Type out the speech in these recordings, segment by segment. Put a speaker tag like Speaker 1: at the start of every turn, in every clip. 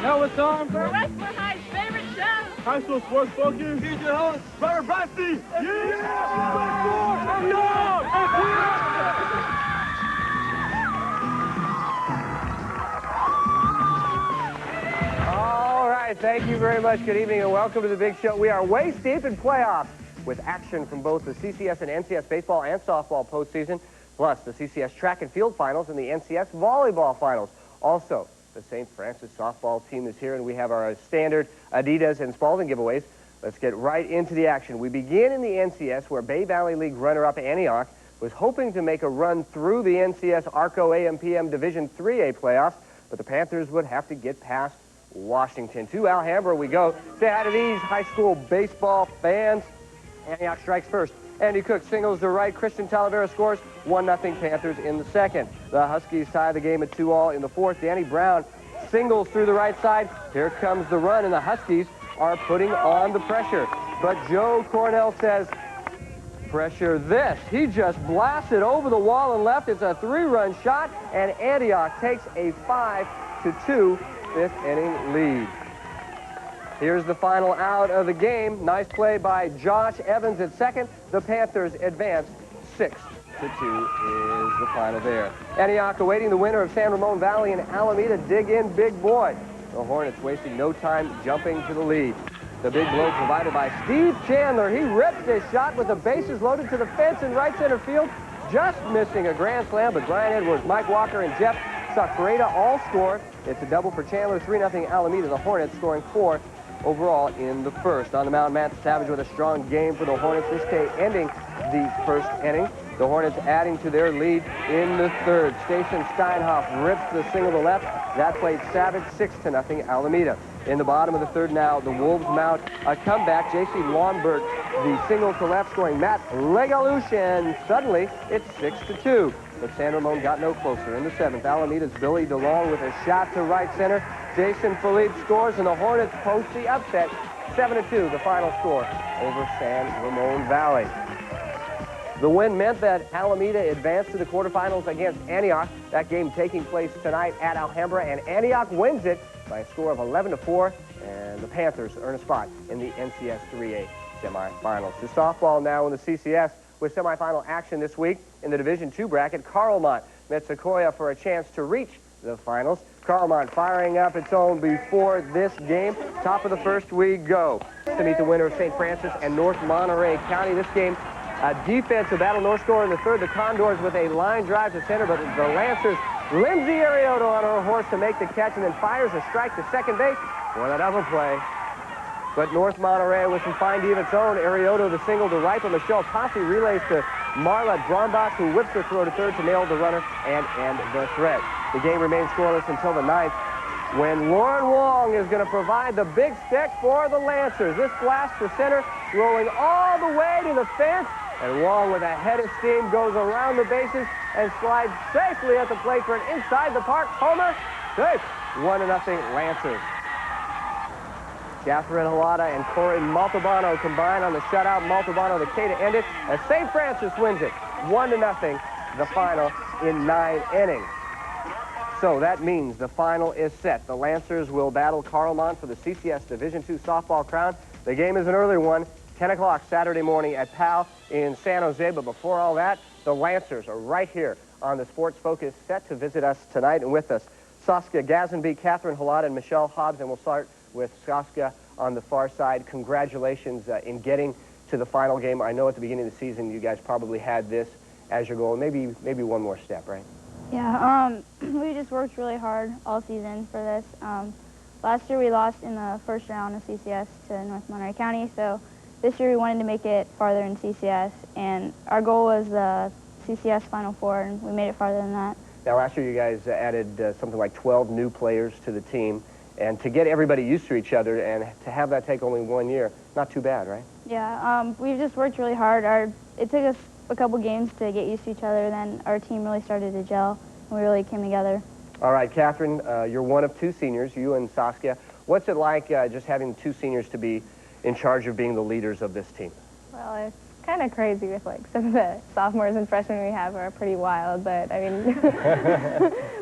Speaker 1: Know what's on?
Speaker 2: We're Westport High's favorite show.
Speaker 1: High school sports focus. Here's your host, Robert Basti.
Speaker 3: All right, thank you very much. Good evening and welcome to the big show. We are waist deep in playoffs with action from both the CCS and NCS baseball and softball postseason, plus the CCS track and field finals and the NCS volleyball finals. Also, the St. Francis softball team is here, and we have our standard Adidas and Spalding giveaways. Let's get right into the action. We begin in the NCS, where Bay Valley League runner-up Antioch was hoping to make a run through the NCS Arco AMPM Division 3A playoffs, but the Panthers would have to get past Washington. To Alhambra we go. Say hi to these high school baseball fans. Antioch strikes first. Andy Cook singles to right. Christian Talavera scores 1-0 Panthers in the second. The Huskies tie the game at 2-2 in the fourth. Danny Brown singles through the right side. Here comes the run, and the Huskies are putting on the pressure. But Joe Cornell says, pressure this. He just blasted over the wall and left. It's a 3-run shot, and Antioch takes a 5-2 fifth-inning lead. Here's the final out of the game. Nice play by Josh Evans at second. The Panthers advance 6-2 is the final there. Antioch awaiting the winner of San Ramon Valley and Alameda. Dig in, big boy. The Hornets wasting no time jumping to the lead. The big blow provided by Steve Chandler. He ripped his shot with the bases loaded to the fence in right center field, just missing a grand slam, but Brian Edwards, Mike Walker, and Jeff Sacreda all score. It's a double for Chandler, 3-0 Alameda. The Hornets scoring 4 overall in the first. On the mound, Matt Savage with a strong game for the Hornets, this day ending the first inning. The Hornets adding to their lead in the third. Station Steinhoff rips the single to left. That played Savage, 6-0 Alameda. In the bottom of the third now, the Wolves mount a comeback. J.C. Lomberg, the single to left, scoring Matt Legalouche, and suddenly it's 6-2. But San Ramon got no closer. In the seventh, Alameda's Billy DeLong with a shot to right center. Jason Philippe scores, and the Hornets post the upset. 7-2, the final score over San Ramon Valley. The win meant that Alameda advanced to the quarterfinals against Antioch. That game taking place tonight at Alhambra, and Antioch wins it by a score of 11-4, and the Panthers earn a spot in the NCS 3A semifinals. To softball now in the CCS with semifinal action this week in the Division II bracket. Carlmont met Sequoia for a chance to reach the finals. Carlmont firing up its own before this game. Top of the first we go to meet the winner of St. Francis and North Monterey County. This game, a defensive battle. North score in the third. The Condors with a line drive to center, but the Lancers, Lindsay Arioto on her horse to make the catch, and then fires a strike to second base for a double play. But North Monterey with some fine D of its own. Arioto the single to right, but Michelle Tossi relays to Marla Brombach, who whips her throw to third to nail the runner and end the threat. The game remains scoreless until the ninth, when Lauren Wong is going to provide the big stick for the Lancers. This blast to center, rolling all the way to the fence, and Wong with a head of steam goes around the bases and slides safely at the plate for an inside the park homer. Safe. 1-0 Lancers. Catherine Halata and Corinne Maltabano combine on the shutout. Maltabano the K to end it, as St. Francis wins it 1-0, the final in 9 innings. So that means the final is set. The Lancers will battle Carlmont for the CCS Division II softball crown. The game is an early one, 10 o'clock Saturday morning at PAL in San Jose. But before all that, the Lancers are right here on the Sports Focus set to visit us tonight. And with us, Saskia Gazenby, Catherine Halata, and Michelle Hobbs. And we'll start with Saskia on the far side. Congratulations in getting to the final game. I know at the beginning of the season you guys probably had this as your goal. Maybe one more step, right?
Speaker 4: Yeah, we just worked really hard all season for this. Last year we lost in the first round of CCS to North Monterey County, so this year we wanted to make it farther in CCS, and our goal was the CCS Final Four, and we made it farther than that.
Speaker 3: Now, last year you guys added something like 12 new players to the team, and to get everybody used to each other and to have that take only 1 year, not too bad, right?
Speaker 4: Yeah, we've just worked really hard. It took us a couple games to get used to each other, then our team really started to gel, and we really came together.
Speaker 3: All right, Catherine, you're one of two seniors, you and Saskia. What's it like just having two seniors to be in charge of being the leaders of this team?
Speaker 5: Well, it's kind of crazy with like some of the sophomores and freshmen we have are pretty wild, but I mean,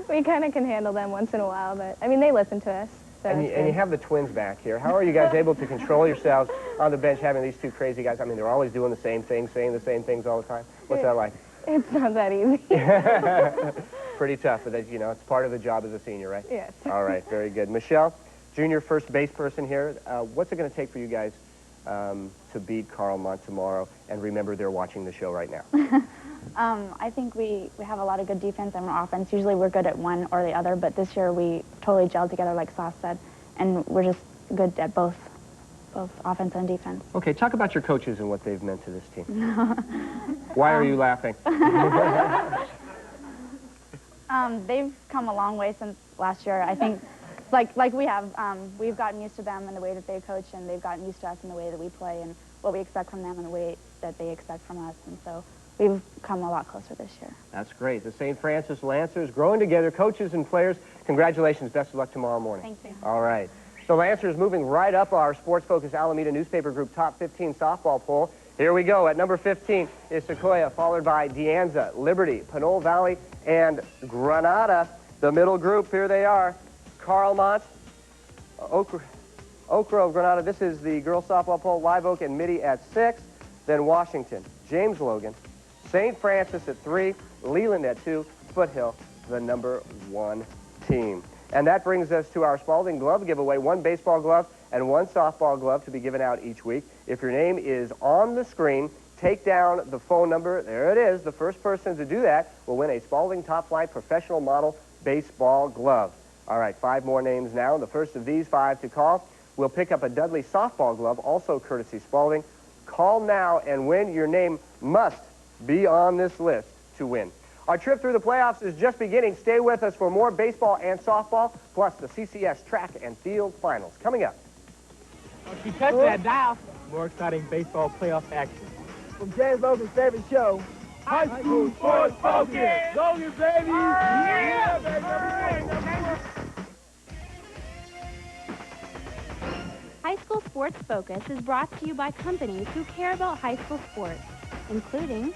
Speaker 5: we kind of can handle them once in a while, but I mean, they listen to us. So
Speaker 3: And
Speaker 5: it's
Speaker 3: you
Speaker 5: good.
Speaker 3: have the twins back here. How are you guys able to control yourselves on the bench having these two crazy guys? I mean, they're always doing the same things, saying the same things all the time. What's that like?
Speaker 5: It's not that easy.
Speaker 3: Pretty tough, but that's, you know, it's part of the job as a senior, right?
Speaker 5: Yes.
Speaker 3: All right, very good. Michelle, junior first base person here. What's it going to take for you guys to beat Carlmont tomorrow? And remember, they're watching the show right now.
Speaker 4: I think we have a lot of good defense and offense. Usually we're good at one or the other, but this year we totally gelled together, like Sauce said, and we're just good at both offense and defense.
Speaker 3: Okay, talk about your coaches and what they've meant to this team. Why are you laughing?
Speaker 4: They've come a long way since last year. I think, like we have, we've gotten used to them and the way that they coach, and they've gotten used to us in the way that we play and what we expect from them and the way that they expect from us. And so we've come a lot closer this year.
Speaker 3: That's great. The St. Francis Lancers growing together, coaches and players. Congratulations. Best of luck tomorrow morning.
Speaker 4: Thank you.
Speaker 3: All right. The Lancers moving right up our sports-focused Alameda newspaper group top 15 softball poll. Here we go. At number 15 is Sequoia, followed by De Anza, Liberty, Pinole Valley, and Granada. The middle group, here they are. Carlmont, Oak Grove, Granada. This is the girls softball poll. Live Oak and Mitty at 6. Then Washington, James Logan, St. Francis at 3, Leland at 2, Foothill, the number 1 team. And that brings us to our Spalding glove giveaway. 1 baseball glove and 1 softball glove to be given out each week. If your name is on the screen, take down the phone number. There it is. The first person to do that will win a Spalding Top Flight Professional Model Baseball Glove. All right, 5 more names now. The first of these 5 to call will pick up a Dudley softball glove, also courtesy Spalding. Call now and win. Your name must be on this list to win. Our trip through the playoffs is just beginning. Stay with us for more baseball and softball, plus the CCS track and field finals. Coming up.
Speaker 1: If you touch that dial, more exciting baseball playoff action. From James Logan's favorite show, High School Sports Focus. Logan, baby! Yeah, baby!
Speaker 2: High School Sports Focus is brought to you by companies who care about high school sports, including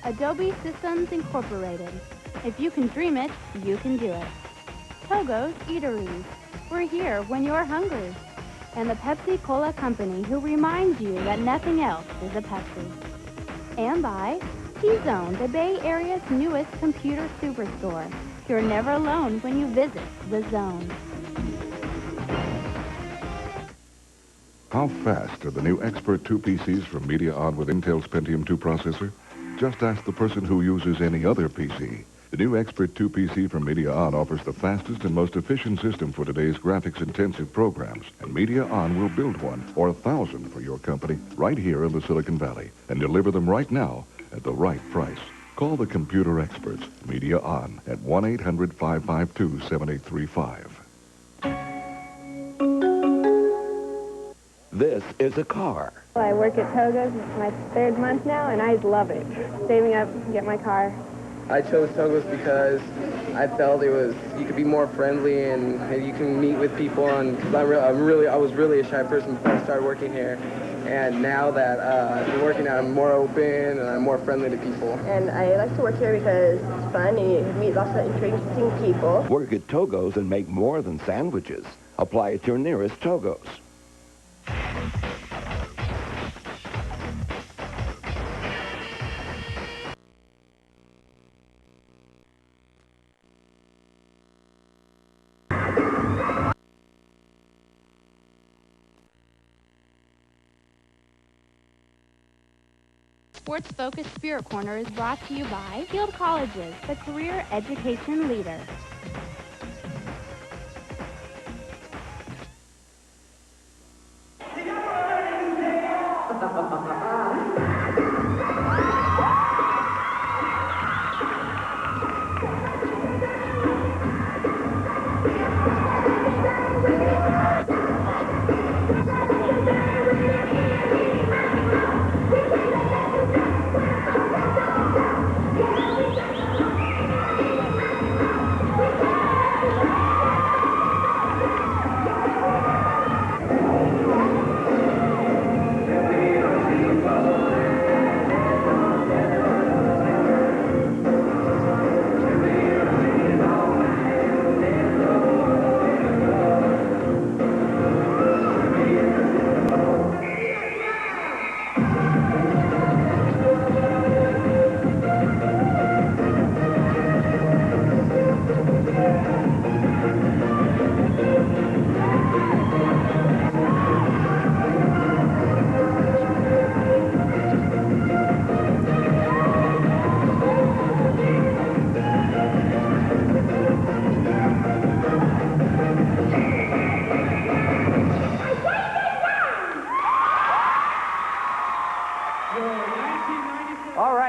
Speaker 2: Adobe Systems Incorporated. If you can dream it, you can do it. Togo's Eateries. We're here when you're hungry. And the Pepsi Cola Company, who reminds you that nothing else is a Pepsi. And by T-Zone, the Bay Area's newest computer superstore. You're never alone when you visit the Zone.
Speaker 6: How fast are the new Expert 2 PCs from Mediaon with Intel's Pentium 2 processor? Just ask the person who uses any other PC. The new Expert 2 PC from Mediaon offers the fastest and most efficient system for today's graphics-intensive programs. And Mediaon will build one or 1,000 for your company right here in the Silicon Valley and deliver them right now at the right price. Call the computer experts, Mediaon, at 1-800-552-7835.
Speaker 7: This is a car.
Speaker 5: I work at Togo's. It's my 3rd month now, and I love it. Saving up to get my car.
Speaker 8: I chose Togo's because I felt you could be more friendly and you can meet with people. And I was really a shy person before I started working here. And now that I've been working out, I'm more open and I'm more friendly to people.
Speaker 9: And I like to work here because it's fun and you meet lots of interesting people.
Speaker 7: Work at Togo's and make more than sandwiches. Apply at your nearest Togo's.
Speaker 2: Sports Focus Spirit Corner is brought to you by Field Colleges, the career education leader.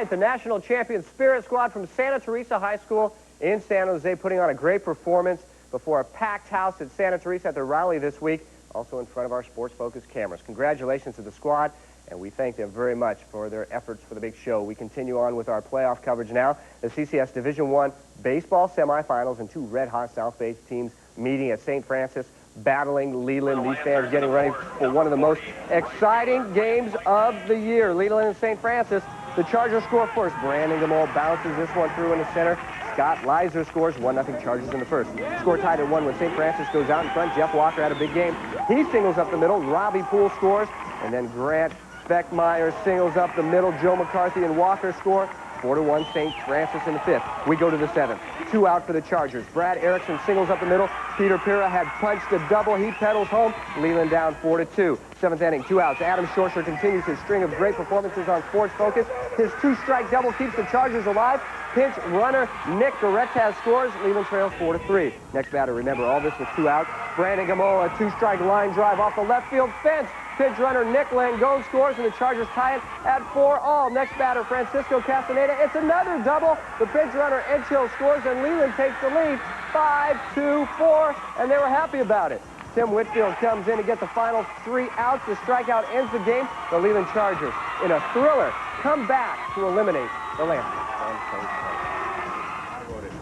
Speaker 3: tonight, the national champion Spirit Squad from Santa Teresa High School in San Jose putting on a great performance before a packed house at Santa Teresa at their rally this week, also in front of our sports-focused cameras. Congratulations to the squad, and we thank them very much for their efforts for the big show. We continue on with our playoff coverage now. The CCS Division I baseball semifinals and two red-hot South Bay teams meeting at St. Francis, battling Leland. These fans getting ready for one of the most exciting games of the year. Leland and St. Francis. The Chargers score first. Brandon Gamol bounces this one through in the center. Scott Leiser scores 1-0 Chargers in the first. Score tied at 1 when St. Francis goes out in front. Jeff Walker had a big game. He singles up the middle. Robbie Poole scores. And then Grant Beckmeyer singles up the middle. Joe McCarthy and Walker score. 4-1 St. Francis in the fifth. We go to the seventh. 2 out for the Chargers. Brad Erickson singles up the middle. Peter Pira had punched a double. He pedals home. Leland down 4-2. Seventh inning, 2 outs. Adam Shorsher continues his string of great performances on Sports Focus. His 2-strike double keeps the Chargers alive. Pinch runner Nick Goretzka scores. Leland trails 4-3. Next batter, remember, all this with 2 outs. Brandon Gamol, a 2-strike line drive off the left field fence. Pinch runner Nick Langone scores, and the Chargers tie it at 4-all. Next batter, Francisco Castaneda. It's another double. The pinch runner Edgehill scores, and Leland takes the lead 5-4, and they were happy about it. Tim Whitfield comes in to get the final 3 outs. The strikeout ends the game. The Leland Chargers, in a thriller, come back to eliminate the Lancers.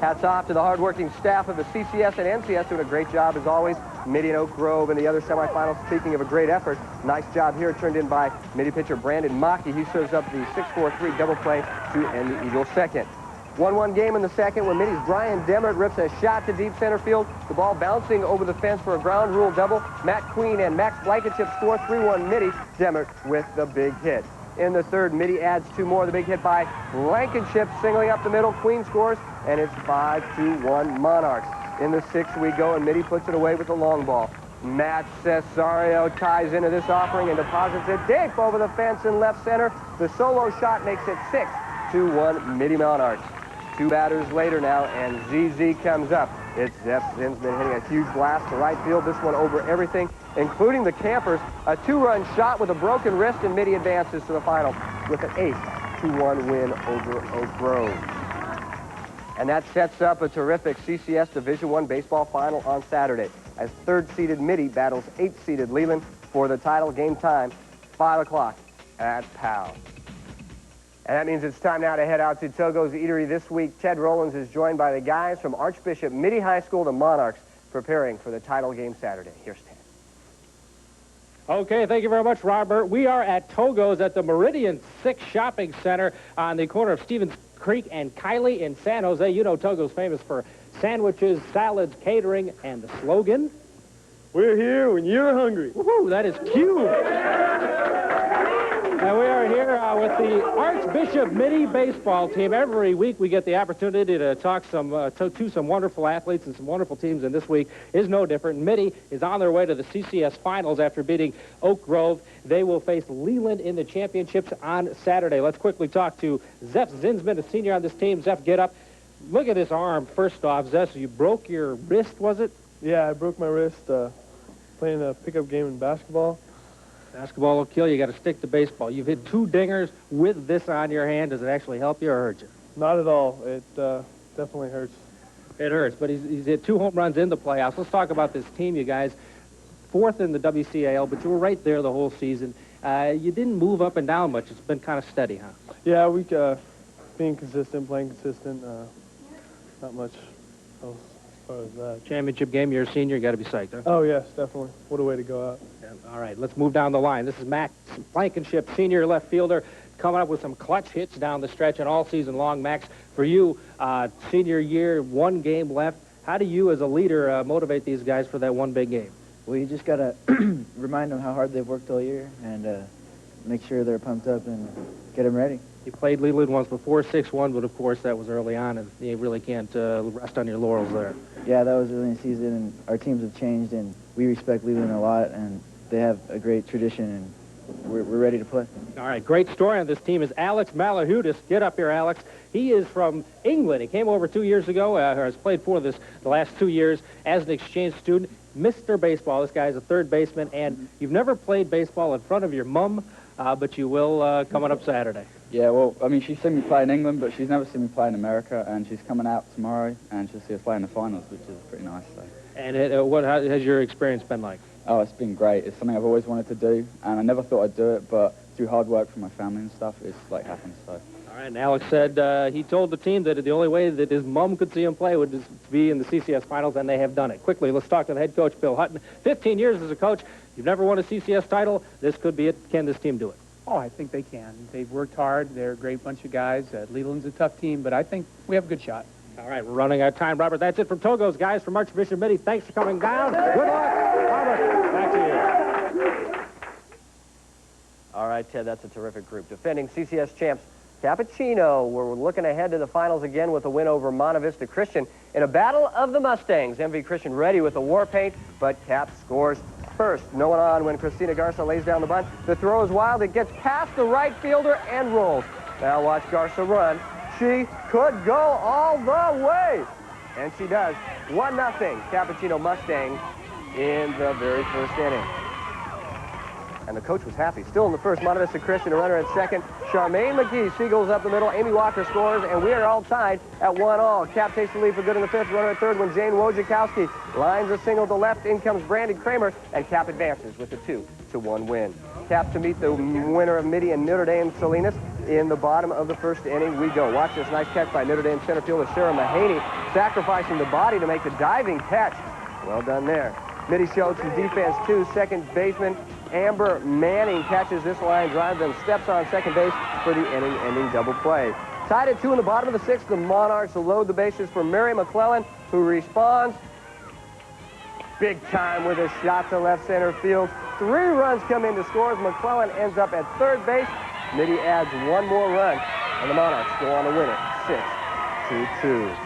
Speaker 3: Hats off to the hardworking staff of the CCS and NCS doing a great job as always. Mitty and Oak Grove in the other semifinals. Speaking of a great effort, nice job here turned in by Mitty pitcher Brandon Mackey. He serves up the 6-4-3 double play to end the Eagles' second. 1-1 game in the second when Mitty's Brian Demmert rips a shot to deep center field. The ball bouncing over the fence for a ground rule double. Matt Queen and Max Blankenship score 3-1 Mitty. Demmert with the big hit. In the third, Mitty adds 2 more. The big hit by Blankenship singling up the middle. Queen scores, and it's 5-1 Monarchs. In the sixth we go, and Mitty puts it away with the long ball. Matt Cesario ties into this offering and deposits it deep over the fence in left center. The solo shot makes it 6-1 Mitty Monarchs. 2 batters later now, and ZZ comes up. It's Zeph Zinsman hitting a huge blast to right field. This one over everything, including the campers. A 2-run shot with a broken wrist, and Mitty advances to the final with an 8-1 win over Oak Grove. And that sets up a terrific CCS Division I baseball final on Saturday as 3rd-seeded Mitty battles 8th-seeded Leland for the title. Game time, 5 o'clock at Powell. And that means it's time now to head out to Togo's Eatery this week. Ted Rollins is joined by the guys from Archbishop Mitty High School, the Monarchs, preparing for the title game Saturday. Here's Ted.
Speaker 10: Okay, thank you very much, Robert. We are at Togo's at the Meridian 6 Shopping Center on the corner of Stevens Creek and Kiley in San Jose. You know Togo's famous for sandwiches, salads, catering, and the slogan,
Speaker 1: "We're here when you're hungry."
Speaker 10: Woohoo, that is cute. And we are here with the Archbishop Mitty baseball team. Every week we get the opportunity to talk to some wonderful athletes and some wonderful teams, and this week is no different. Mitty is on their way to the CCS finals after beating Oak Grove. They will face Leland in the championships on Saturday. Let's quickly talk to Zeph Zinsman, a senior on this team. Zeph, get up. Look at this arm. First off, Zeph, you broke your wrist, was it?
Speaker 1: Yeah, I broke my wrist playing a pickup game in basketball.
Speaker 10: Basketball will kill you. You got to stick to baseball. You've hit 2 dingers with this on your hand. Does it actually help you or hurt you?
Speaker 1: Not at all. It definitely hurts.
Speaker 10: It hurts, but he's hit 2 home runs in the playoffs. Let's talk about this team, you guys. 4th in the WCAL, but you were right there the whole season. You didn't move up and down much. It's been kind of steady, huh?
Speaker 1: Yeah, we being consistent, playing consistent. Not much else as far as that.
Speaker 10: Championship game, you're a senior, you got to be psyched, huh?
Speaker 1: Oh, yes, definitely. What a way to go out.
Speaker 10: Yeah, all right, let's move down the line. This is Max Blankenship, senior left fielder, coming up with some clutch hits down the stretch and all season long. Max, for you, senior year, 1 game left. How do you, as a leader, motivate these guys for that one big game?
Speaker 11: Well, you just got to remind them how hard they've worked all year and make sure they're pumped up and get them ready.
Speaker 10: You played Leland once before, 6-1, but of course that was early on, and you really can't rest on your laurels there.
Speaker 11: Yeah, that was early in the season, and our teams have changed, and we respect Leland a lot, and they have a great tradition, and we're ready to play.
Speaker 10: All right, great story on this team is Alex Malahudis. Get up here, Alex. He is from England. He came over 2 years ago, has played for the last 2 years as an exchange student. Mr. Baseball, this guy's a 3rd baseman, and you've never played baseball in front of your mom, but you will coming up Saturday.
Speaker 12: Yeah, well, I mean, she's seen me play in England, but she's never seen me play in America, and she's coming out tomorrow, and she'll see us play in the finals, which is pretty nice. So.
Speaker 10: And how has your experience been like?
Speaker 12: Oh, it's been great. It's something I've always wanted to do, and I never thought I'd do it, but through hard work from my family and stuff, it's like happened. So.
Speaker 10: All right, and Alex said he told the team that the only way that his mom could see him play would just be in the CCS finals, and they have done it. Quickly, let's talk to the head coach, Bill Hutton. 15 years as a coach, you've never won a CCS title. This could be it. Can this team do it?
Speaker 13: Oh, I think they can. They've worked hard. They're a great bunch of guys. Leland's a tough team, but I think we have a good shot.
Speaker 10: All right, we're running out of time, Robert. That's it from Togo's guys. From Archbishop Mitty, thanks for coming down. Good luck. Robert, back to you.
Speaker 3: All right, Ted, that's a terrific group. Defending CCS champs Cappuccino, where we're looking ahead to the finals again with a win over Monte Vista Christian in a battle of the Mustangs. MV Christian ready with the war paint, but Cap scores first. No one on when Christina Garza lays down the bunt. The throw is wild. It gets past the right fielder and rolls. Now watch Garza run. She could go all the way. And she does. 1-0 Cappuccino Mustangs in the very first inning. And the coach was happy. Still in the first, Monte Vista Christian, a runner at second. Charmaine McGee seagulls up the middle. Amy Walker scores, and we are all tied at 1-1. Cap takes the lead for good in the fifth. Runner at third when Jane Wojciechowski lines a single to left. In comes Brandon Kramer, and Cap advances with a 2-1 win. Cap to meet the winner of Mitty and Notre Dame Salinas in the bottom of the first inning. We go. Watch this nice catch by Notre Dame center fielder Sarah Mahaney, sacrificing the body to make the diving catch. Well done there. Mitty showed some defense too. Second baseman Amber Manning catches this line drive, then steps on second base for the inning-ending double play. Tied at 2 in the bottom of the sixth, the Monarchs load the bases for Mary McClellan, who responds big time with a shot to left center field. 3 runs come in to score as McClellan ends up at third base. Mitty adds 1 more run, and the Monarchs go on to win it 6-2.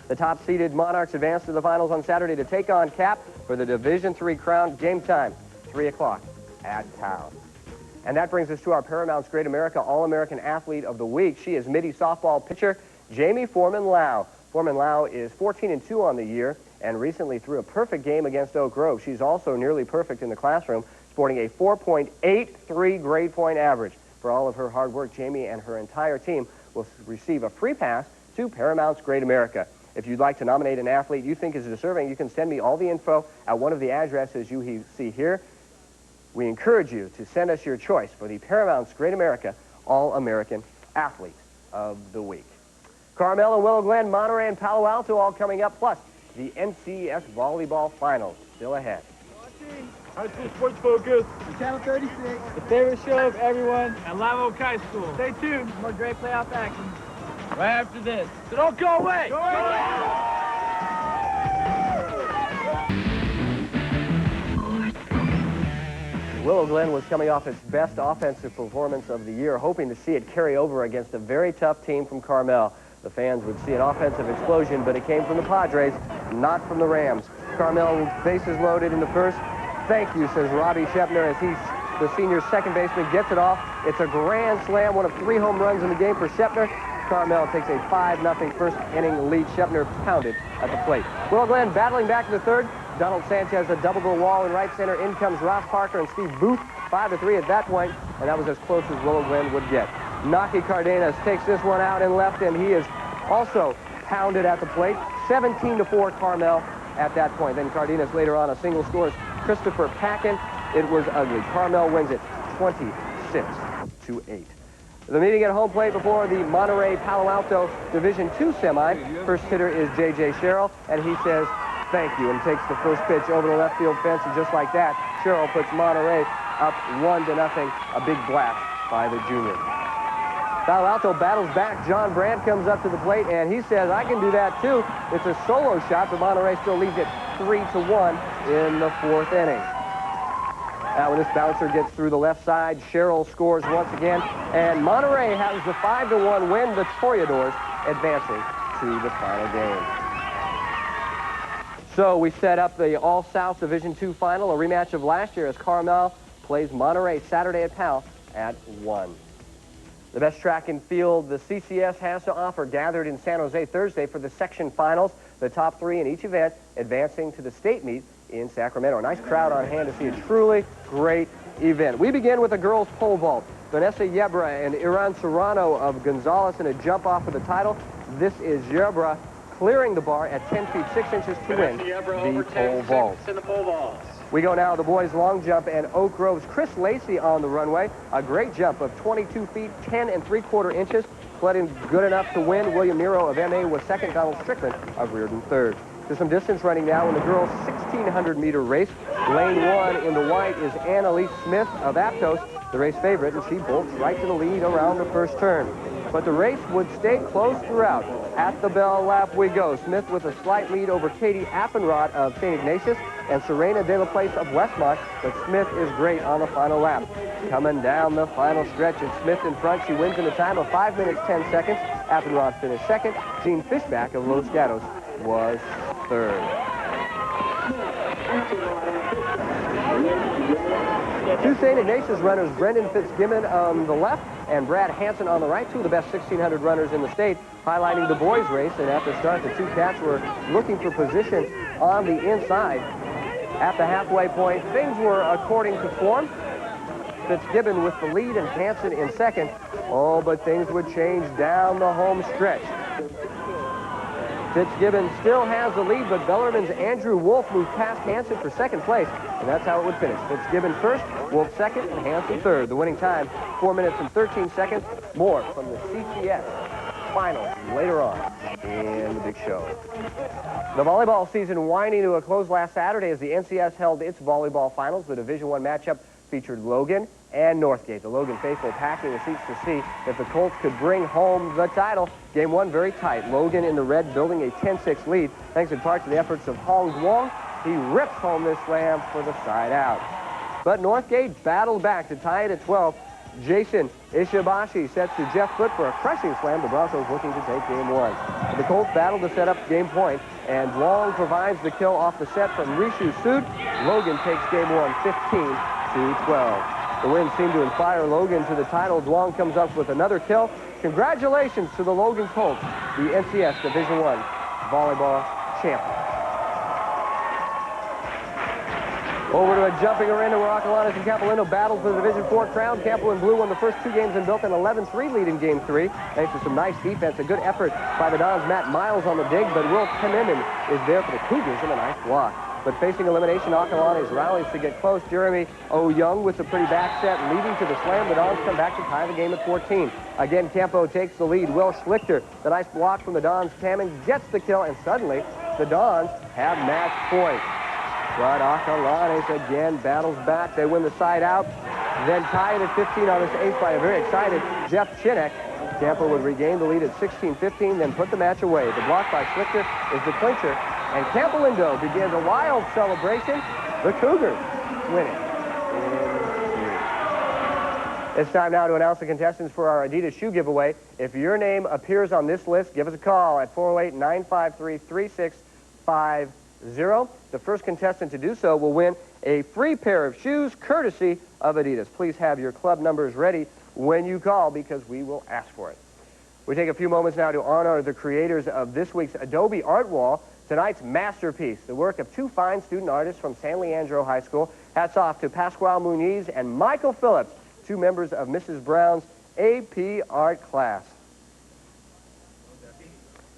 Speaker 3: The top-seeded Monarchs advance to the finals on Saturday to take on Cap for the Division III crown. Game time, 3 o'clock at Town. And that brings us to our Paramount's Great America All-American Athlete of the Week. She is Mitty softball pitcher Jamie Foreman-Lau. Foreman-Lau is 14-2 on the year and recently threw a perfect game against Oak Grove. She's also nearly perfect in the classroom, sporting a 4.83 grade point average. For all of her hard work, Jamie and her entire team will receive a free pass to Paramount's Great America. If you'd like to nominate an athlete you think is deserving, you can send me all the info at one of the addresses you see here. We encourage you to send us your choice for the Paramount's Great America All-American Athlete of the Week. Carmel and Willow Glen, Monterey and Palo Alto all coming up, plus the NCS Volleyball Finals still ahead.
Speaker 1: High School Sports Focus on Channel 36. The favorite show of everyone at Live Oak High School. Stay tuned for more great playoff action right after this. So don't go away! Go away!
Speaker 3: Willow Glen was coming off its best offensive performance of the year, hoping to see it carry over against a very tough team from Carmel. The fans would see an offensive explosion, but it came from the Padres, not from the Rams. Carmel bases loaded in the first. Thank you, says Robbie Shepner, as the senior second baseman gets it off. It's a grand slam, one of 3 home runs in the game for Shepner. Carmel takes a 5-0 first inning lead. Shepner pounded at the plate. Willow Glen battling back to the third. Donald Sanchez a double to the wall in right center. In comes Ross Parker and Steve Booth, 5-3 at that point, and that was as close as Willow Glen would get. Naki Cardenas takes this one out in left, and he is also pounded at the plate. 17-4 Carmel at that point. Then Cardenas later on a single scores Christopher Packin. It was ugly. Carmel wins it 26-8. The meeting at home plate before the Monterey-Palo Alto Division II semi. First hitter is J.J. Sherrill, and he says thank you and takes the first pitch over the left field fence, and just like that, Sherrill puts Monterey up 1-0. A big blast by the junior. Palo Alto battles back. John Brandt comes up to the plate, and he says, I can do that too. It's a solo shot, but Monterey still leads it 3-1 in the fourth inning. Now when this bouncer gets through the left side, Sherrill scores once again, and Monterey has the 5-1 win. The Toreadors advancing to the final game. So we set up the All-South Division II final, a rematch of last year as Carmel plays Monterey Saturday at Pal at 1. The best track and field the CCS has to offer gathered in San Jose Thursday for the section finals. The top 3 in each event advancing to the state meet in Sacramento. A nice crowd on hand to see a truly great event. We begin with the girls pole vault. Vanessa Yebra and Iran Serrano of Gonzales in a jump off for the title. This is Yebra clearing the bar at 10 feet 6 inches to win the pole vault. We go now to the boys' long jump, and Oak Grove's Chris Lacey on the runway. A great jump of 22 feet 10 3/4 inches. Played good enough to win. William Nero of MA was second. Donald Strickland of Reardon third. To some distance running now in the girls' 1,600-meter race. Lane 1 in the white is Annalise Smith of Aptos, the race favorite, and she bolts right to the lead around the first turn. But the race would stay close throughout. At the bell lap we go. Smith with a slight lead over Katie Appenrod of St. Ignatius and Serena De La Place of Westmont, but Smith is great on the final lap. Coming down the final stretch, it's Smith in front. She wins in a time of 5 minutes 10 seconds. Appenrod finished second. Jean Fishback of Los Gatos was third. Two St. Ignatius runners, Brendan Fitzgibbon on the left and Brad Hansen on the right, two of the best 1,600 runners in the state, highlighting the boys' race. And at the start, the two cats were looking for position on the inside. At the halfway point, things were according to form. Fitzgibbon with the lead and Hansen in second. Oh, but things would change down the home stretch. Fitzgibbon still has the lead, but Bellarmine's Andrew Wolf moved past Hansen for second place, and that's how it would finish. Fitzgibbon first, Wolf second, and Hansen third. The winning time, 4 minutes and 13 seconds. More from the CCS finals later on in the big show. The volleyball season winding to a close last Saturday as the NCS held its volleyball finals. The Division I matchup featured Logan and Northgate. The Logan faithful packing the seats to see if the Colts could bring home the title. Game one very tight. Logan in the red building a 10-6 lead thanks in part to the efforts of Hong Duong. He rips home this slam for the side out. But Northgate battled back to tie it at 12. Jason Ishibashi sets to Jeff Foot for a crushing slam. The Broncos looking to take game one. The Colts battle to set up game point, and Long provides the kill off the set from Rishu Sood. Logan takes game one 15-12. The win seemed to inspire Logan to the title. Duong comes up with another kill. Congratulations to the Logan Colts, the NCS Division I volleyball champions. Over to a jumping arena where Acalanes and Capilano battled for the Division IV crown. Campbell in blue won the first two games and built an 11-3 lead in game three. Thanks to some nice defense, a good effort by the Dons. Matt Miles on the dig, but Will Penniman is there for the Cougars and a nice block. But facing elimination, Acalanes rallies to get close. Jeremy O. Young with a pretty back set, leading to the slam. The Dons come back to tie the game at 14. Again, Campo takes the lead. Will Schlichter, the nice block from the Dons. Tammon gets the kill, and suddenly the Dons have match point. But Acalanes again battles back. They win the side out. Then tie it at 15 on this ace by a very excited Jeff Chinnock. Campo would regain the lead at 16-15, then put the match away. The block by Schlichter is the clincher. And Campolindo begins a wild celebration. The Cougars winning in 3. It's time now to announce the contestants for our Adidas shoe giveaway. If your name appears on this list, give us a call at 408-953-3650. The first contestant to do so will win a free pair of shoes courtesy of Adidas. Please have your club numbers ready when you call because we will ask for it. We take a few moments now to honor the creators of this week's Adobe Art Wall. Tonight's masterpiece, the work of two fine student artists from San Leandro High School. Hats off to Pasquale Muniz and Michael Phillips, two members of Mrs. Brown's AP Art class.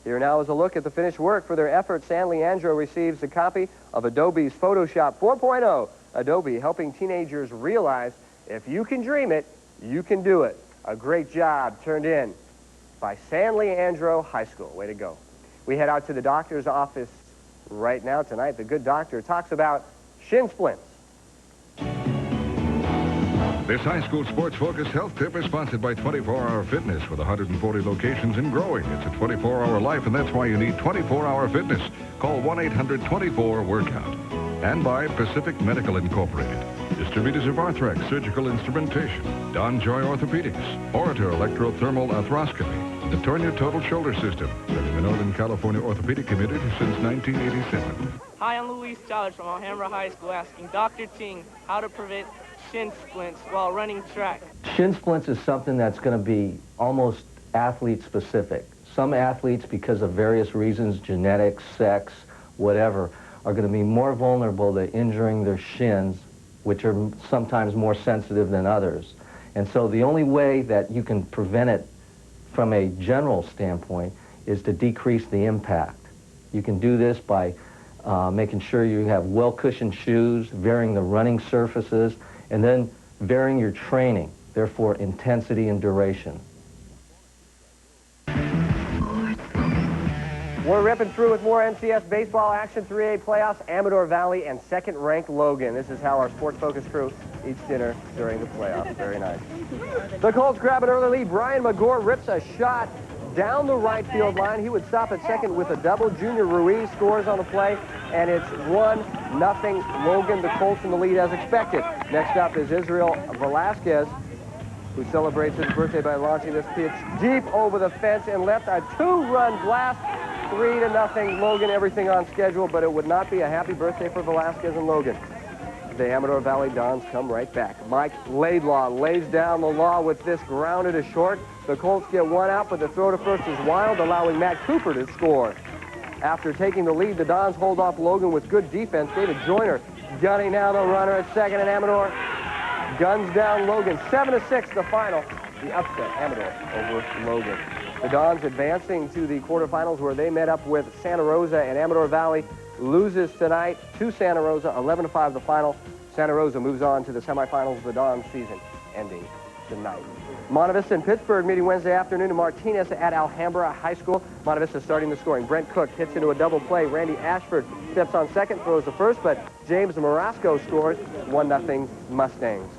Speaker 3: Here now is a look at the finished work. For their effort, San Leandro receives a copy of Adobe's Photoshop 4.0. Adobe helping teenagers realize if you can dream it, you can do it. A great job turned in by San Leandro High School. Way to go. We head out to the doctor's office right now. Tonight, the good doctor talks about shin splints.
Speaker 6: This high school sports-focused health tip is sponsored by 24-Hour Fitness with 140 locations and growing. It's a 24-hour life, and that's why you need 24-hour fitness. Call 1-800-24-WORKOUT. And by Pacific Medical Incorporated, distributors of Arthrex Surgical Instrumentation, Don Joy Orthopedics, Orator Electrothermal Arthroscopy, the Tornia Total Shoulder System, serving the Northern California orthopedic community since 1987.
Speaker 14: Hi, I'm Luis Challenge from Alhambra High School asking Dr. Ting how to prevent shin splints while running track.
Speaker 15: Shin splints is something that's going to be almost athlete specific. Some athletes, because of various reasons, genetics, sex, whatever, are going to be more vulnerable to injuring their shins, which are sometimes more sensitive than others. And so the only way that you can prevent it from a general standpoint is to decrease the impact. You can do this by making sure you have well-cushioned shoes, varying the running surfaces, and then varying your training, therefore intensity and duration.
Speaker 3: We're ripping through with more NCS baseball action, 3A playoffs, Amador Valley, and second-ranked Logan. This is how our Sports Focus crew eats dinner during the playoffs. Very nice. The Colts grab an early lead. Brian McGore rips a shot down the right field line. He would stop at second with a double. Junior Ruiz scores on the play, and it's 1-0 Logan. The Colts in the lead as expected. Next up is Israel Velasquez, who celebrates his birthday by launching this pitch deep over the fence and left a 2-run blast. 3-0 Logan, everything on schedule, but it would not be a happy birthday for Velasquez and Logan. The Amador Valley Dons come right back. Mike Laidlaw lays down the law with this grounded to short. The Colts get one out, but the throw to first is wild, allowing Matt Cooper to score. After taking the lead, the Dons hold off Logan with good defense. David Joyner gunning down the runner at second, and Amador guns down Logan. 7-6 the final. The upset, Amador over Logan. The Dons advancing to the quarterfinals where they met up with Santa Rosa, and Amador Valley loses tonight to Santa Rosa, 11-5 the final. Santa Rosa moves on to the semifinals of the Dons season, ending tonight. Monte Vista and Pittsburgh meeting Wednesday afternoon, and Martinez at Alhambra High School. Monte Vista starting the scoring. Brent Cook hits into a double play. Randy Ashford steps on second, throws the first, but James Marasco scores. 1-0 Mustangs.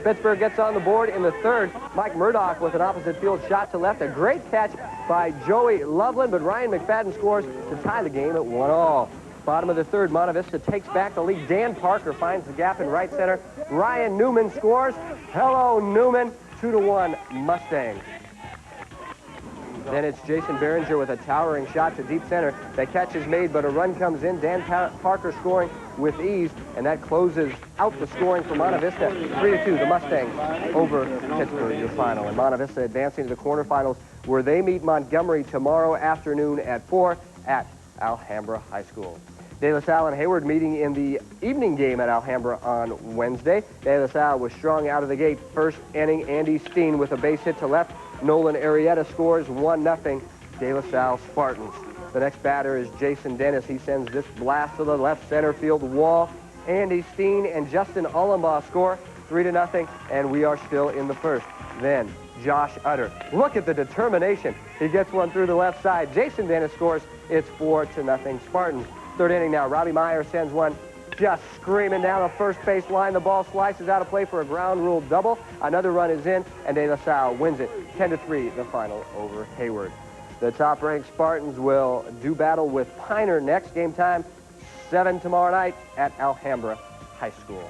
Speaker 3: Pittsburgh gets on the board in the third. Mike Murdoch with an opposite field shot to left. A great catch by Joey Loveland, but Ryan McFadden scores to tie the game at 1-1. Bottom of the third, Monte Vista takes back the lead. Dan Parker finds the gap in right center. Ryan Newman scores. Hello, Newman. 2-1 Mustangs. Then it's Jason Behringer with a towering shot to deep center. The catch is made, but a run comes in. Dan Parker scoring with ease, and that closes out the scoring for Monte Vista. 3-2, the Mustangs over Pittsburgh, your final. And Monte Vista advancing to the quarterfinals, where they meet Montgomery tomorrow afternoon at 4 at Alhambra High School. De La Salle and Hayward meeting in the evening game at Alhambra on Wednesday. De La Salle was strong out of the gate. First inning, Andy Steen with a base hit to left. Nolan Arrieta scores 1-0 De La Salle Spartans. The next batter is Jason Dennis. He sends this blast to the left center field wall. Andy Steen and Justin Ullenbaugh score 3-0, and we are still in the first. Then Josh Utter. Look at the determination. He gets one through the left side. Jason Dennis scores. It's 4-0 Spartans. Third inning now. Robbie Meyer sends one just screaming down the first base line. The ball slices out of play for a ground rule double. Another run is in, and De La Salle wins it 10-3, the final over Hayward. The top-ranked Spartans will do battle with Piner next. Game time, 7 tomorrow night at Alhambra High School.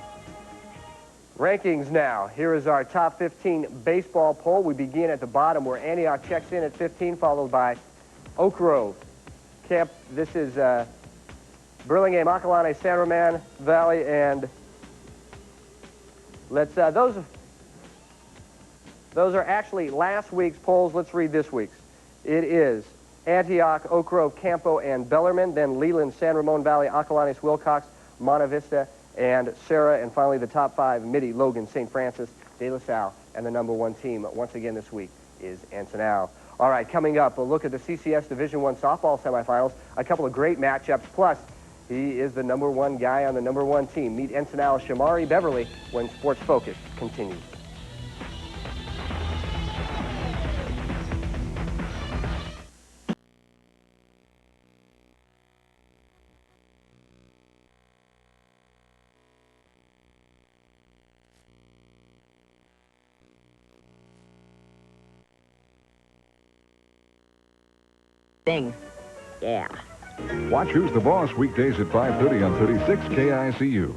Speaker 3: Rankings now. Here is our top 15 baseball poll. We begin at the bottom where Antioch checks in at 15, followed by Oak Grove. Camp, this is Burlingame, Acalane, San Roman Valley, and let's, those are actually last week's polls. Let's read this week's. It is Antioch, Oak Grove, Campo, and Bellarmine, then Leland, San Ramon Valley, Acalanes, Wilcox, Monte Vista, and Sarah, and finally the top 5, Mitty, Logan, St. Francis, De La Salle, and the #1 team once again this week is Ensenal. All right, coming up, a look at the CCS Division I softball semifinals, a couple of great matchups, plus he is the #1 guy on the #1 team. Meet Ensenal's Shimari Beverly when Sports Focus continues.
Speaker 16: Thing. Yeah.
Speaker 6: Watch Who's the Boss weekdays at 5:30 on 36 KICU.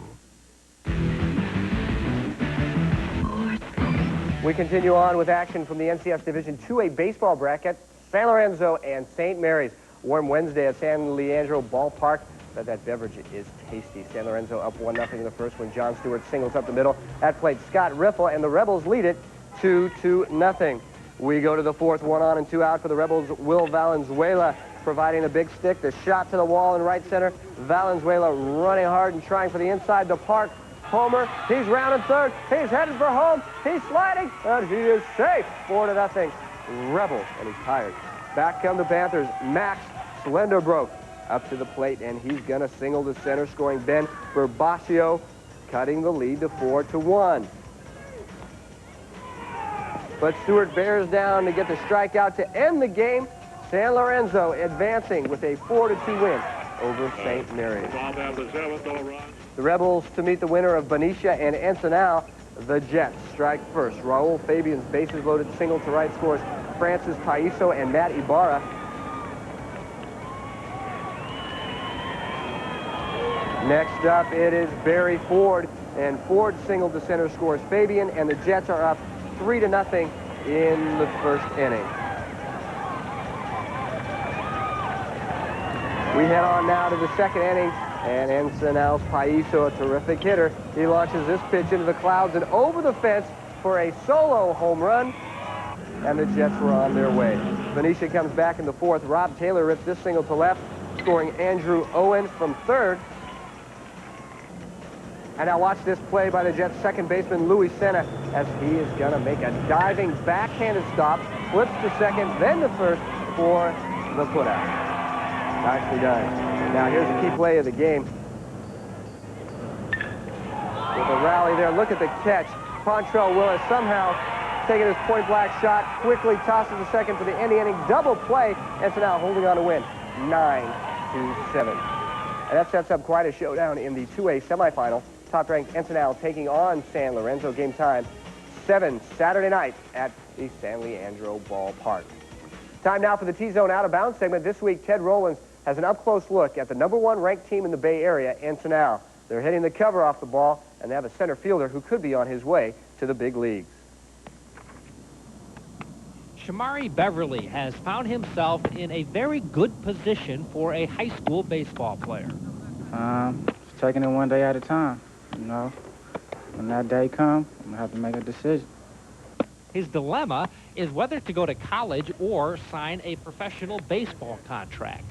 Speaker 3: We continue on with action from the NCS Division 2A baseball bracket. San Lorenzo and St. Mary's. Warm Wednesday at San Leandro Ballpark. But that beverage is tasty. San Lorenzo up 1-0 in the first when John Stewart singles up the middle. That played Scott Riffle, and the Rebels lead it 2-0. We go to the fourth, 1 on and 2 out for the Rebels. Will Valenzuela providing a big stick. The shot to the wall in right center. Valenzuela running hard and trying for the inside. The park Homer, he's rounding third. He's headed for home. He's sliding, and he is safe. 4-0. Rebels, and he's tired. Back come the Panthers. Max Slenderbrook up to the plate, and he's going to single to center, scoring Ben Burbacio, cutting the lead to 4-1. But Stewart bears down to get the strikeout to end the game. San Lorenzo advancing with a 4-2 win over St. Mary's. The Rebels to meet the winner of Benicia and Ensenal. The Jets strike first. Raul Fabian's bases loaded single to right scores Francis Paiso and Matt Ibarra. Next up, it is Barry Ford, and Ford single to center scores Fabian, and the Jets are up 3-0 in the first inning. We head on now to the second inning, and Ensenal's Paiso, a terrific hitter. He launches this pitch into the clouds and over the fence for a solo home run, and the Jets were on their way. Benicia comes back in the fourth. Rob Taylor rips this single to left, scoring Andrew Owen from third. And now watch this play by the Jets' second baseman, Louis Senna, as he is going to make a diving backhanded stop, flips to second, then to first for the putout. Nicely done. Now here's a key play of the game. With a rally there, look at the catch. Quantrell Willis somehow taking his point-blank shot, quickly tosses the second for the end of the inning. Double play, Ensenal holding on to win 9-7. And that sets up quite a showdown in the 2A semifinal. Top-ranked Ensenal taking on San Lorenzo. Game time 7 Saturday night at the San Leandro Ballpark. Time now for the T-Zone Out of Bounds segment. This week, Ted Rowlands has an up-close look at the #1 ranked team in the Bay Area, Ensenal. They're hitting the cover off the ball, and they have a center fielder who could be on his way to the big leagues.
Speaker 17: Shimari Beverly has found himself in a very good position for a high school baseball player.
Speaker 18: Taking it one day at a time, you know. When that day comes, I'm going to have to make a decision.
Speaker 17: His dilemma is whether to go to college or sign a professional baseball contract.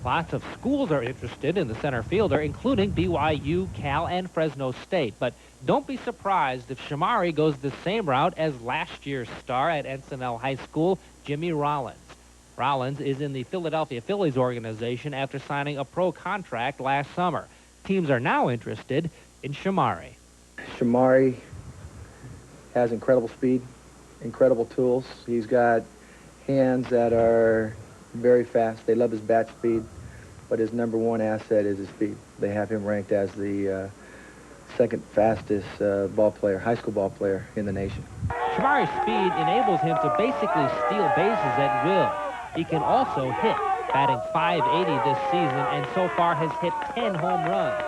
Speaker 17: Lots of schools are interested in the center fielder, including BYU, Cal, and Fresno State. But don't be surprised if Shimari goes the same route as last year's star at Ensenal High School, Jimmy Rollins. Rollins is in the Philadelphia Phillies organization after signing a pro contract last summer. Teams are now interested in Shimari.
Speaker 19: Shimari has incredible speed, incredible tools. He's got hands that are very fast. They love his bat speed, but his #1 asset is his speed. They have him ranked as the second fastest high school ball player in the nation.
Speaker 17: Shimari's speed enables him to basically steal bases at will. He can also hit, batting .580 this season, and so far has hit 10 home runs.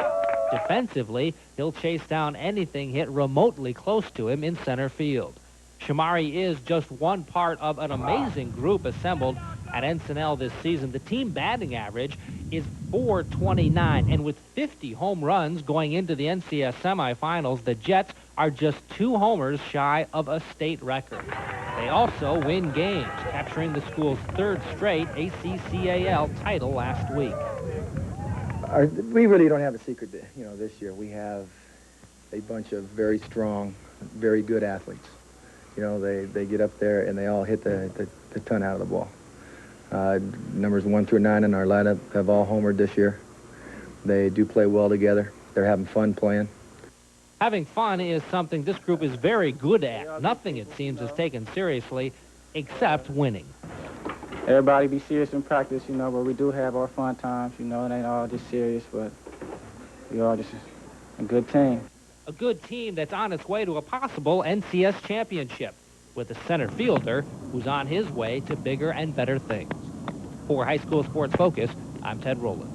Speaker 17: Defensively, he'll chase down anything hit remotely close to him in center field. Shimari is just one part of an amazing group assembled at Ensenal this season. The team batting average is .429, and with 50 home runs going into the NCS semifinals, the Jets are just 2 homers shy of a state record. They also win games, capturing the school's 3rd straight ACCAL title last week.
Speaker 19: We really don't have a secret, this year. We have a bunch of very strong, very good athletes. They get up there and they all hit the ton out of the ball. Numbers 1 through 9 in our lineup have all homered this year. They do play well together. They're having fun playing.
Speaker 17: Having fun is something this group is very good at. Nothing, it seems, is taken seriously except winning.
Speaker 18: Everybody be serious in practice, but we do have our fun times. It ain't all just serious, but we are just a good team.
Speaker 17: A good team that's on its way to a possible NCS championship, with a center fielder who's on his way to bigger and better things. For High School Sports Focus, I'm Ted Rowlands.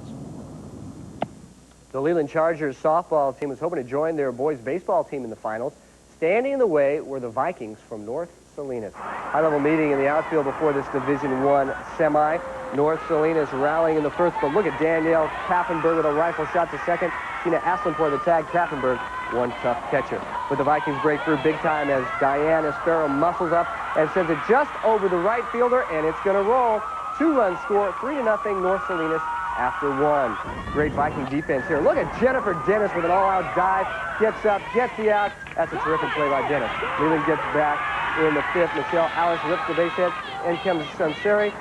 Speaker 3: The Leland Chargers softball team was hoping to join their boys baseball team in the finals. Standing in the way were the Vikings from North Salinas. High-level meeting in the outfield before this Division I semi. North Salinas rallying in the first, but look at Danielle Kaffenberg with a rifle shot to second. Tina Aslenpour the tag. Kaffenberg, one tough catcher. But the Vikings break through big time as Diane Espero muscles up and sends it just over the right fielder, and it's going to roll. 2-run score, 3-0 North Salinas after one. Great Viking defense here. Look at Jennifer Dennis with an all-out dive. Gets up, gets the out. That's a terrific play by Dennis. Leland gets back in the fifth. Michelle Alice rips the base hit. In comes Sunseri,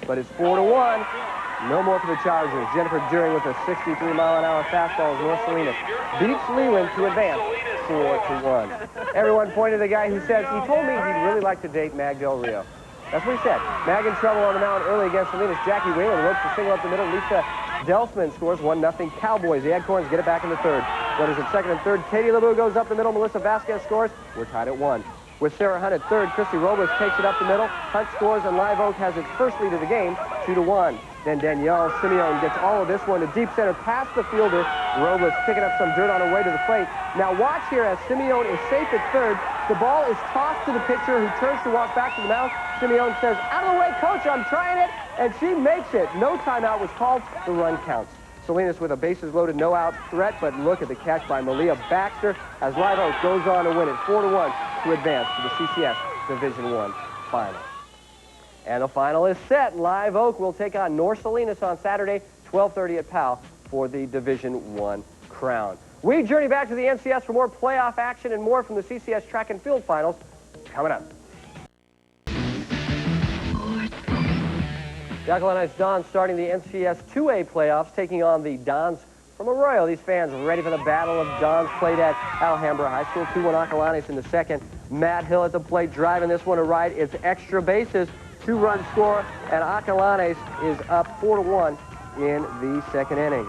Speaker 3: but it's 4-1. No more for the Chargers. Jennifer Deering with a 63-mile-an-hour fastball as North Salinas beats Leland to advance 4-1. Everyone pointed to the guy who says, he told me he'd really like to date Mag Del Rio. That's what he said. Mag in trouble on the mound early against Salinas. Jackie Whalen ropes a single up the middle. Lisa Delsman scores 1-0 Cowboys. The Acorns get it back in the third. Runners at second and third. Katie LeBeau goes up the middle. Melissa Vasquez scores. We're tied at 1. With Sarah Hunt at third, Christy Robles takes it up the middle. Hunt scores, and Live Oak has its first lead of the game, 2-1. Then Danielle Simeone gets all of this one to deep center past the fielder. Robles picking up some dirt on her way to the plate. Now watch here as Simeone is safe at third. The ball is tossed to the pitcher who turns to walk back to the mound. Simeone says, "Out of the way, coach, I'm trying it," and she makes it. No timeout was called. The run counts. Salinas with a bases-loaded no-out threat, but look at the catch by Malia Baxter as Live Oak goes on to win it 4-1 to advance to the CCS Division I final. And the final is set. Live Oak will take on North Salinas on Saturday, 12:30 at Powell for the Division I crown. We journey back to the NCS for more playoff action and more from the CCS track and field finals coming up. The Aquilanes Dons starting the NCS 2A playoffs, taking on the Dons from Arroyo. These fans ready for the battle of Dons played at Alhambra High School. 2-1 Aquilanes in the second. Matt Hill at the plate driving this one to right. It's extra bases. 2-run score, and Aquilanes is up 4-1 in the second inning.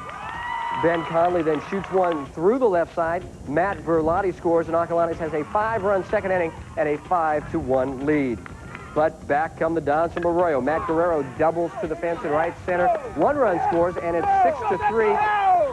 Speaker 3: Ben Conley then shoots one through the left side. Matt Verlotti scores, and Aquilanes has a 5-run second inning and a 5-1 lead. But back come the Dons from Arroyo. Matt Guerrero doubles to the fence in right center. 1-run scores, and it's 6-3.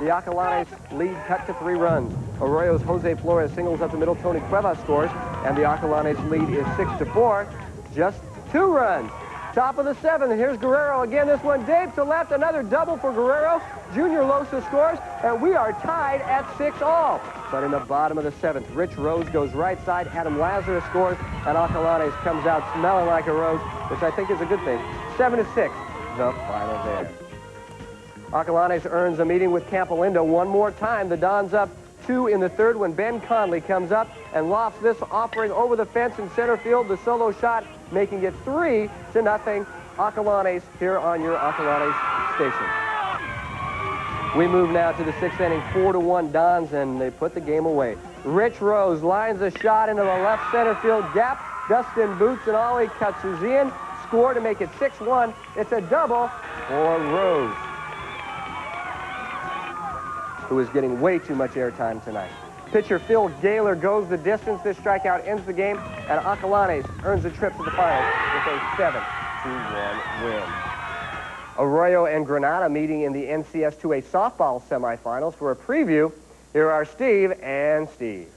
Speaker 3: The Aquilanes lead cut to 3 runs. Arroyo's Jose Flores singles up the middle. Tony Cuevas scores, and the Aquilanes lead is 6-4. Just 2 runs. Top of the 7th. Here's Guerrero again. This one deep to left. Another double for Guerrero. Junior Losa scores, and we are tied at 6-all. But in the bottom of the 7th, Rich Rose goes right side. Adam Lazarus scores, and Aquilanes comes out smelling like a rose, which I think is a good thing. 7-6, the final there. Aquilanes earns a meeting with Campolindo one more time. The Dons up 2 in the third when Ben Conley comes up and lofts this offering over the fence in center field. The solo shot making it 3-0. Aquilanes here on your Aquilanes station. We move now to the 6th inning, 4-1 Dons, and they put the game away. Rich Rose lines a shot into the left center field gap. Dustin Boots and Ollie Katsuzian in. Score to make it 6-1. It's a double for Rose, who is getting way too much airtime tonight. Pitcher Phil Gaylor goes the distance. This strikeout ends the game, and Aquilanes earns a trip to the finals with a 7-1 win. Arroyo and Granada meeting in the NCS 2A softball semifinals. For a preview, here are Steve and Steve.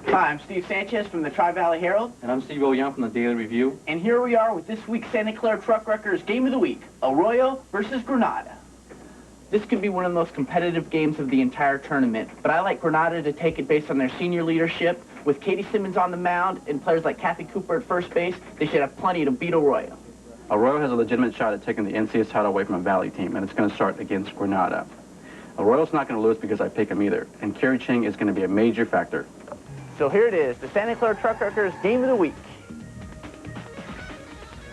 Speaker 20: Hi, I'm Steve Sanchez from the Tri-Valley Herald.
Speaker 21: And I'm Steve O'Young from the Daily Review.
Speaker 20: And here we are with this week's Santa Clara Truck Wreckers Game of the Week, Arroyo versus Granada. This could be one of the most competitive games of the entire tournament, but I like Granada to take it based on their senior leadership. With Katie Simmons on the mound and players like Kathy Cooper at first base, they should have plenty to beat Arroyo.
Speaker 21: Arroyo has a legitimate shot at taking the NCS title away from a Valley team, and it's going to start against Granada. Arroyo's not going to lose because I pick them either, and Kerry Ching is going to be a major factor.
Speaker 20: So here it is, the Santa Clara Truck Wreckers Game of the Week.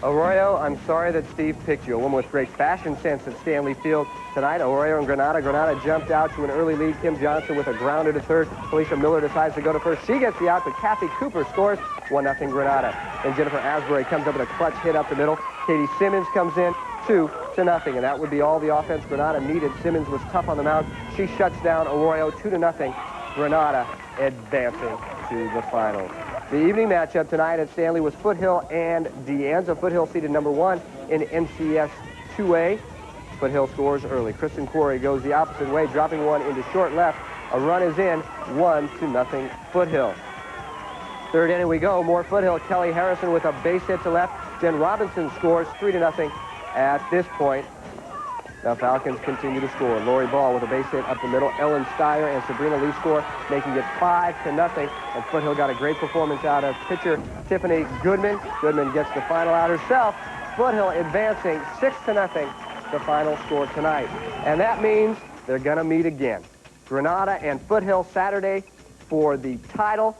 Speaker 3: Arroyo, I'm sorry that Steve picked you. A woman with great fashion sense at Stanley Field tonight. Arroyo and Granada. Granada jumped out to an early lead. Kim Johnson with a grounder to third. Felicia Miller decides to go to first. She gets the out, but Kathy Cooper scores 1-0 Granada. And Jennifer Asbury comes up with a clutch hit up the middle. Katie Simmons comes in 2-0, and that would be all the offense Granada needed. Simmons was tough on the mound. She shuts down Arroyo 2-0. Granada advancing to the finals. The evening matchup tonight at Stanley was Foothill and De Anza. Foothill seated number 1 in NCS 2A. Foothill scores early. Kristen Quarry goes the opposite way, dropping one into short left. A run is in, 1-0 Foothill. Third inning we go. More Foothill. Kelly Harrison with a base hit to left. Jen Robinson scores 3-0 at this point. The Falcons continue to score. Lori Ball with a base hit up the middle. Ellen Steyer and Sabrina Lee score, making it 5-0. And Foothill got a great performance out of pitcher Tiffany Goodman. Goodman gets the final out herself. Foothill advancing 6-0 the final score tonight. And that means they're going to meet again. Granada and Foothill Saturday for the title.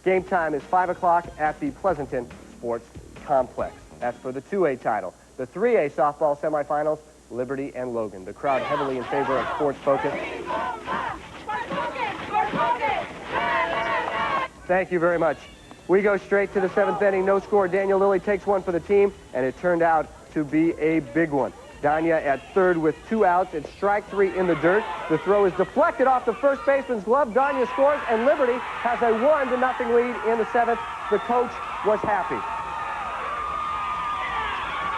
Speaker 3: Game time is 5 o'clock at the Pleasanton Sports Complex. That's for the 2A title. The 3A softball semifinals, Liberty and Logan. The crowd heavily in favor of Sports Focus. Thank you very much. We go straight to the 7th inning. No score. Daniel Lilly takes one for the team, and it turned out to be a big one. Danya at third with 2 outs. It's strike 3 in the dirt. The throw is deflected off the first baseman's glove. Danya scores, and Liberty has a 1-0 lead in the 7th. The coach was happy.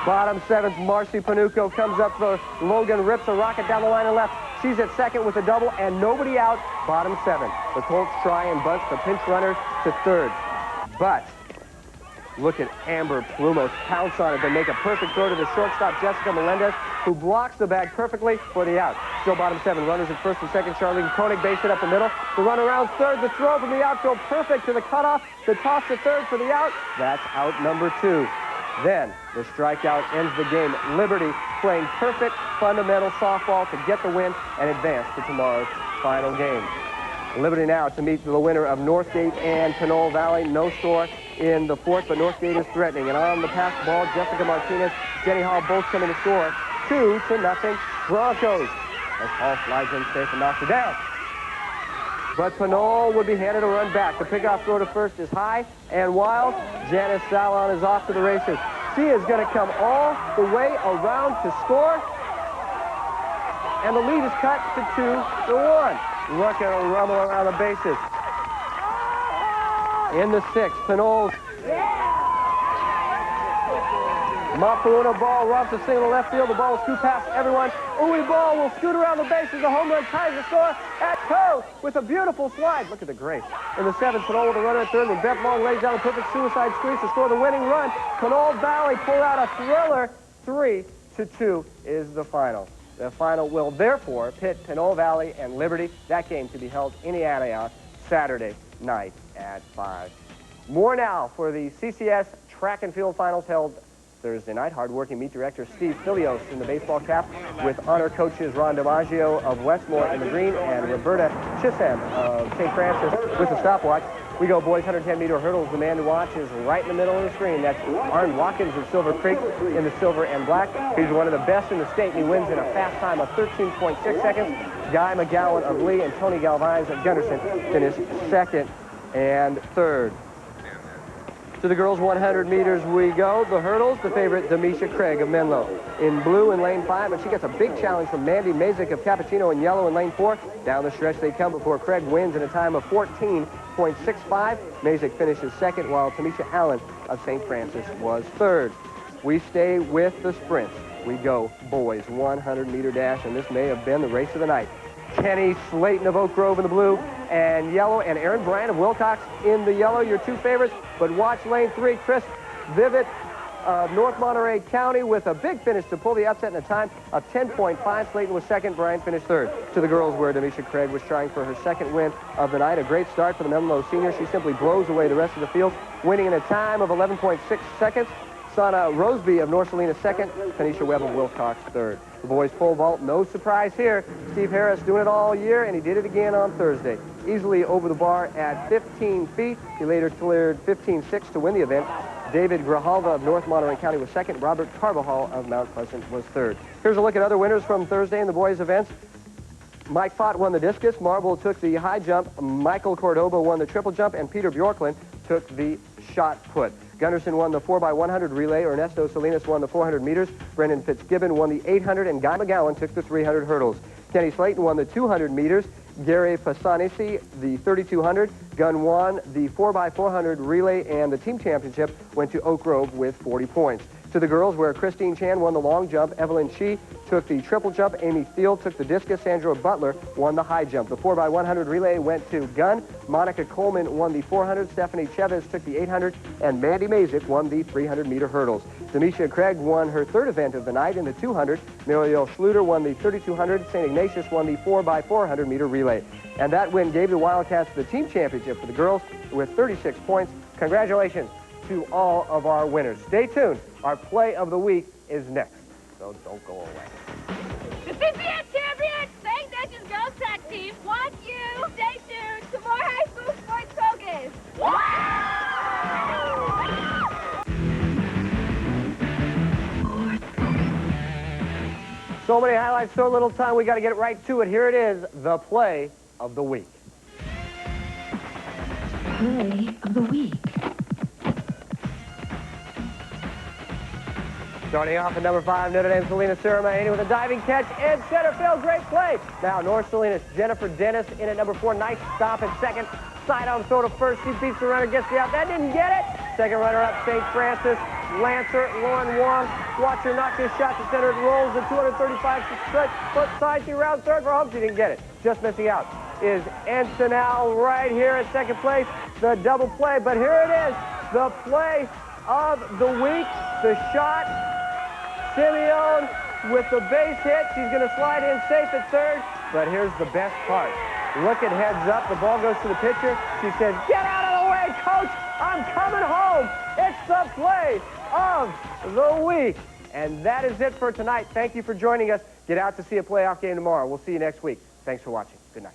Speaker 3: Bottom 7th, Marcy Panuco comes up for Logan, rips a rocket down the line and left. She's at second with a double and nobody out. Bottom 7. The Colts try and bunt the pinch runner to third. But look at Amber Plumos pounce on it. They make a perfect throw to the shortstop, Jessica Melendez, who blocks the bag perfectly for the out. Still bottom 7. Runners at first and second. Charlene Koenig base hit up the middle. The run around third. The throw from the outfield perfect to the cutoff. The toss to third for the out. That's out number 2. Then the strikeout ends the game. Liberty playing perfect fundamental softball to get the win and advance to tomorrow's final game. Liberty now to meet the winner of Northgate and Pinole Valley. No score in the 4th, but Northgate is threatening. And on the pass ball, Jessica Martinez, Jenny Hall both coming to score. 2-0 Broncos. As Hall slides in safe and knocks it down. But Pinole would be handed a run back. The pickoff throw to first is high and wild. Janice Salon is off to the races. She is going to come all the way around to score. And the lead is cut to 2-1. Looking to rumble around the bases. In the 6th, Pinole. Mapuuna ball robs a single left field. The ball will scoot past everyone. Uwe ball will scoot around the bases. The home run ties the score at toe with a beautiful slide. Look at the grace. In the 7th, Pinole with a runner at third. When Beth Long lays down a perfect suicide squeeze to score the winning run. Pinole Valley pulled out a thriller. 3-2 is the final. The final will therefore pit Pinole Valley and Liberty. That game to be held in Antioch Saturday night at 5. More now for the CCS track and field finals held Thursday night. Hard-working meet director Steve Filios in the baseball cap with honor coaches Ron DiMaggio of Westmore in the green and Roberta Chisholm of St. Francis with the stopwatch. We go boys 110-meter hurdles. The man to watch is right in the middle of the screen. That's Arn Watkins of Silver Creek in the silver and black. He's one of the best in the state, and he wins in a fast time of 13.6 seconds. Guy McGowan of Lee and Tony Galvines of Gunderson finished 2nd and 3rd. To the girls 100 meters we go. The hurdles, the favorite Demisha Craig of Menlo in blue in lane 5, but she gets a big challenge from Mandy Mazik of Cappuccino in yellow in lane 4. Down the stretch they come before Craig wins in a time of 14.65. Mazik finishes 2nd, while Tamisha Allen of St. Francis was 3rd. We stay with the sprints. We go boys 100-meter dash, and this may have been the race of the night. Kenny Slayton of Oak Grove in the blue and yellow, and Aaron Bryant of Wilcox in the yellow, your 2 favorites. But watch lane 3, Chris Vivet of North Monterey County with a big finish to pull the upset in a time of 10.5. Slayton was 2nd, Bryant finished 3rd. To the girls, where Demisha Craig was trying for her 2nd win of the night. A great start for the Menlo senior. She simply blows away the rest of the field, winning in a time of 11.6 seconds. Sana Roseby of North Salina 2nd, Tanisha Webb of Wilcox 3rd. The boys pole vault, no surprise here. Steve Harris doing it all year, and he did it again on Thursday. Easily over the bar at 15 feet. He later cleared 15.6 to win the event. David Grijalva of North Monterey County was 2nd. Robert Carbajal of Mount Pleasant was 3rd. Here's a look at other winners from Thursday in the boys' events. Mike Fott won the discus. Marble took the high jump. Michael Cordoba won the triple jump, and Peter Bjorklund took the shot put. Gunderson won the 4x100 relay. Ernesto Salinas won the 400 meters. Brendan Fitzgibbon won the 800, and Guy McGowan took the 300 hurdles. Kenny Slayton won the 200 meters. Gary Pasanisi, the 3,200. Gunn won the 4x400 relay, and the team championship went to Oak Grove with 40 points. To the girls, where Christine Chan won the long jump, Evelyn Shee took the triple jump, Amy Field took the discus, Sandra Butler won the high jump. The 4x100 relay went to Gunn. Monica Coleman won the 400, Stephanie Chavez took the 800, and Mandy Mazik won the 300-meter hurdles. Demisha Craig won her 3rd event of the night in the 200. Muriel Schluter won the 3,200. St. Ignatius won the 4x400-meter relay. And that win gave the Wildcats the team championship for the girls with 36 points. Congratulations to all of our winners. Stay tuned. Our play of the week is next. so don't go away.
Speaker 4: The CCS champions, St. Natchez girls track team, want you. Stay tuned to more high school sports focus.
Speaker 3: So many highlights, so little time. We got to get right to it. Here it is, the play of the week.
Speaker 22: Play of the week.
Speaker 3: Starting off at number 5, Notre Dame's Selena Ceremony with a diving catch in center field. Great play. Now North Salinas, Jennifer Dennis in at number 4. Nice stop at second. Sidearm throw to first. She beats the runner, gets the out. That didn't get it. Second runner-up, St. Francis. Lancer, Lauren Wong. Watch her knock this shot to center. It rolls the 235-foot side. She rounds third for home. She didn't get it. Just missing out is Ensenal right here at second place. The double play, but here it is. The play of the week. The shot. Simeone with the base hit. She's going to slide in safe at third. But here's the best part. Look at heads up. The ball goes to the pitcher. She says, "Get out of the way, coach. I'm coming home." It's the play of the week. And that is it for tonight. Thank you for joining us. Get out to see a playoff game tomorrow. We'll see you next week. Thanks for watching. Good night.